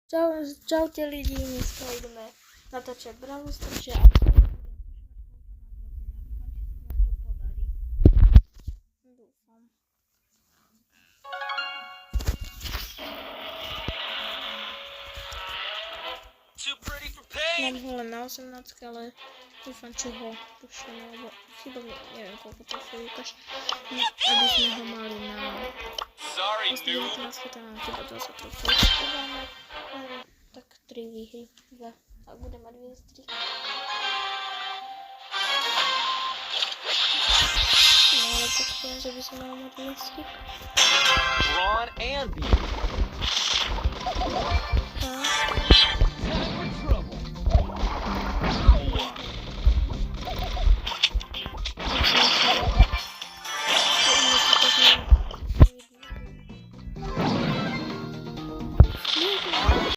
Čaute lidi, dneska ideme natáčať Brawl Stars a dúfam. Mám ho len na 18, ale dúfam, či ho puším, lebo chyba mi, neviem koľko to ukáž, aby sme ho mali na 18, tam mám chyba 20 trofej, tak dáme tak 3 výhry, ak budem mať výstry. No ale tak poviem, že by som mal mať výstry.